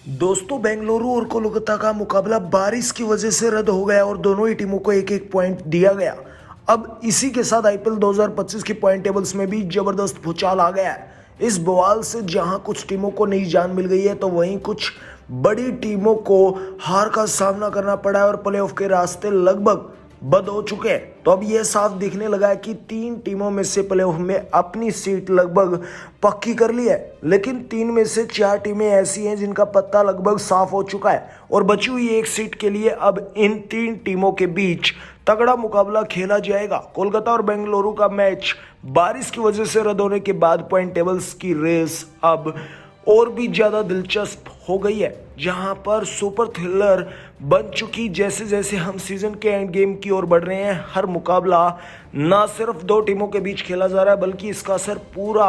दोस्तों बेंगलुरु और कोलकाता का मुकाबला बारिश की वजह से रद्द हो गया और दोनों ही टीमों को एक एक पॉइंट दिया गया। अब इसी के साथ आईपीएल 2025 की पॉइंट टेबल्स में भी जबरदस्त भूचाल आ गया है। इस बवाल से जहां कुछ टीमों को नई जान मिल गई है तो वहीं कुछ बड़ी टीमों को हार का सामना करना पड़ा है और प्लेऑफ के रास्ते लगभग बंद हो चुके हैं। तो अब यह साफ दिखने लगा है कि तीन टीमों में से प्लेऑफ में अपनी सीट लगभग पक्की कर ली है, लेकिन तीन में से चार टीमें ऐसी हैं जिनका पत्ता लगभग साफ हो चुका है और बची हुई एक सीट के लिए अब इन तीन टीमों के बीच तगड़ा मुकाबला खेला जाएगा। कोलकाता और बेंगलुरु का मैच बारिश की वजह से रद्द होने के बाद पॉइंट टेबल्स की रेस अब और भी ज्यादा दिलचस्प हो गई है, जहां पर सुपर थ्रिलर बन चुकी। जैसे जैसे हम सीजन के एंड गेम की ओर बढ़ रहे हैं, हर मुकाबला ना सिर्फ दो टीमों के बीच खेला जा रहा है बल्कि इसका असर पूरा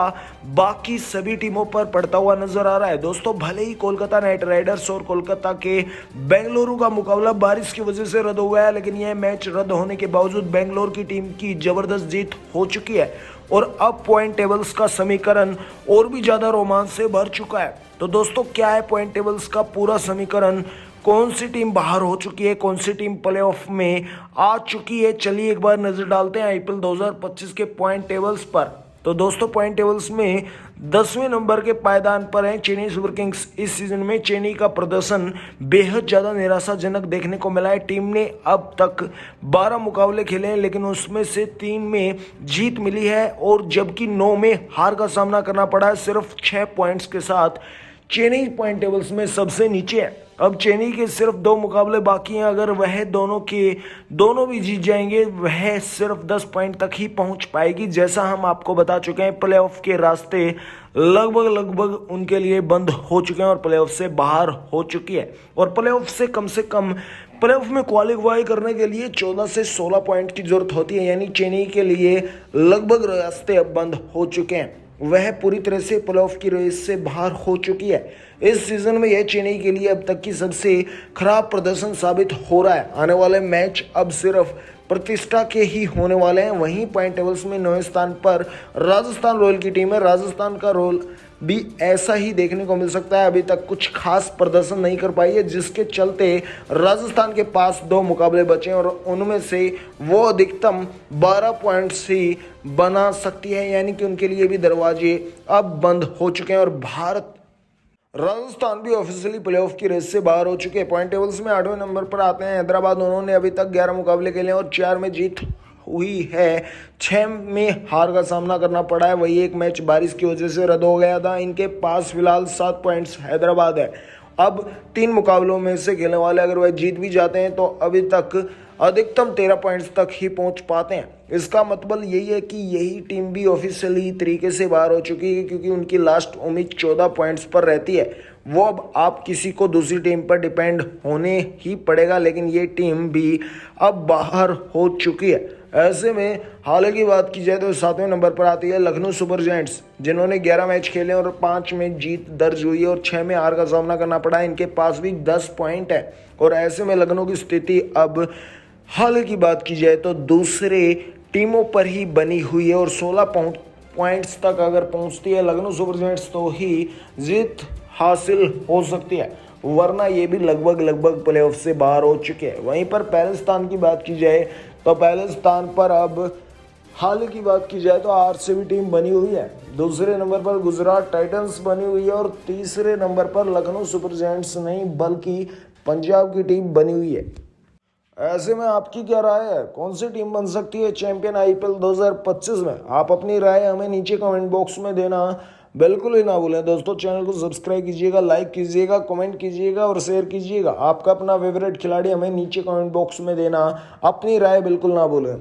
बाकी सभी टीमों पर पड़ता हुआ नजर आ रहा है। दोस्तों, भले ही कोलकाता नाइट राइडर्स और कोलकाता के बेंगलुरु का मुकाबला बारिश की वजह से रद्द हो गया है, लेकिन यह मैच रद्द होने के बावजूद बेंगलुरु की टीम की जबरदस्त जीत हो चुकी है और अब पॉइंट टेबल्स का समीकरण और भी ज्यादा रोमांच से भर चुका है। तो दोस्तों, क्या है पॉइंट टेबल्स का पूरा समीकरण? कौन सी टीम बाहर हो चुकी है, कौन सी टीम प्लेऑफ में आ चुकी है? चलिए एक बार नजर डालते हैं आईपीएल 2025 के पॉइंट टेबल्स पर। तो दोस्तों, पॉइंट टेबल्स में 10वें नंबर के पायदान पर है चेन्नई सुपर किंग्स। इस सीजन में चेन्नई का प्रदर्शन बेहद ज़्यादा निराशाजनक देखने को मिला है। टीम ने अब तक 12 मुकाबले खेले हैं, लेकिन उसमें से 3 में जीत मिली है और जबकि 9 में हार का सामना करना पड़ा है। सिर्फ 6 पॉइंट्स के साथ चेन्नई पॉइंट टेबल्स में सबसे नीचे है। अब चेन्नई के सिर्फ 2 मुकाबले बाकी हैं, अगर वह दोनों भी जीत जाएंगे वह सिर्फ 10 पॉइंट तक ही पहुंच पाएगी। जैसा हम आपको बता चुके हैं, प्लेऑफ के रास्ते लगभग उनके लिए बंद हो चुके हैं और प्लेऑफ से बाहर हो चुकी है और प्लेऑफ से कम प्लेऑफ में क्वालिफाई करने के लिए 14 से 16 पॉइंट की जरूरत होती है, यानी चेन्नई के लिए लगभग रास्ते अब बंद हो चुके हैं। वह पूरी तरह से प्लेऑफ की रेस से बाहर हो चुकी है। इस सीजन में यह चेन्नई के लिए अब तक की सबसे खराब प्रदर्शन साबित हो रहा है। आने वाले मैच अब सिर्फ प्रतिष्ठा के ही होने वाले हैं। वहीं पॉइंट टेबल्स में 9वें स्थान पर राजस्थान रॉयल की टीम है। राजस्थान का रोल भी ऐसा ही देखने को मिल सकता है। अभी तक कुछ खास प्रदर्शन नहीं कर पाई है, जिसके चलते राजस्थान के पास 2 मुकाबले बचे और उनमें से वो अधिकतम 12 पॉइंट्स ही बना सकती है, यानी कि उनके लिए भी दरवाजे अब बंद हो चुके हैं और राजस्थान भी ऑफिशियली प्लेऑफ की रेस से बाहर हो चुके हैं। पॉइंट टेबल्स में 8वें नंबर पर आते हैं हैदराबाद। उन्होंने अभी तक 11 मुकाबले खेले और 4 में जीत हुई है, 6 में हार का सामना करना पड़ा है। वही एक मैच बारिश की वजह से रद्द हो गया था। इनके पास फिलहाल 7 पॉइंट्स हैदराबाद है। अब 3 मुकाबलों में से खेलने वाले अगर वह जीत भी जाते हैं तो अभी तक अधिकतम 13 पॉइंट्स तक ही पहुंच पाते हैं। इसका मतलब यही है कि यही टीम भी ऑफिशियली तरीके से बाहर हो चुकी है, क्योंकि उनकी लास्ट उम्मीद 14 पॉइंट्स पर रहती है। वो अब आप किसी को दूसरी टीम पर डिपेंड होने ही पड़ेगा, लेकिन ये टीम भी अब बाहर हो चुकी है। ऐसे में हाल की बात की जाए तो 7वें नंबर पर आती है लखनऊ सुपर जायंट्स, जिन्होंने 11 मैच खेले और 5 में जीत दर्ज हुई है और 6 में हार का सामना करना पड़ा। इनके पास भी 10 पॉइंट है और ऐसे में लखनऊ की स्थिति अब हाल की बात की जाए तो दूसरे टीमों पर ही बनी हुई है और 16 पॉइंट्स तक अगर पहुंचती है लखनऊ सुपर जायंट्स तो ही जीत हासिल हो सकती है, वरना ये भी लगभग प्लेऑफ से बाहर हो चुके हैं। वहीं पर पहले स्थान की बात की जाए तो पहले स्थान पर अब हाल की बात की जाए तो आरसीबी टीम बनी हुई है। दूसरे नंबर पर गुजरात टाइटंस बनी हुई है और तीसरे नंबर पर लखनऊ सुपर जायंट्स नहीं बल्कि पंजाब की टीम बनी हुई है। ऐसे में आपकी क्या राय है? कौन सी टीम बन सकती है चैंपियन आईपीएल 2025 में? आप अपनी राय हमें नीचे कमेंट बॉक्स में देना बिल्कुल ही ना भूलें। दोस्तों, चैनल को सब्सक्राइब कीजिएगा, लाइक कीजिएगा, कमेंट कीजिएगा और शेयर कीजिएगा। आपका अपना फेवरेट खिलाड़ी हमें नीचे कमेंट बॉक्स में देना, अपनी राय बिल्कुल ना भूलें।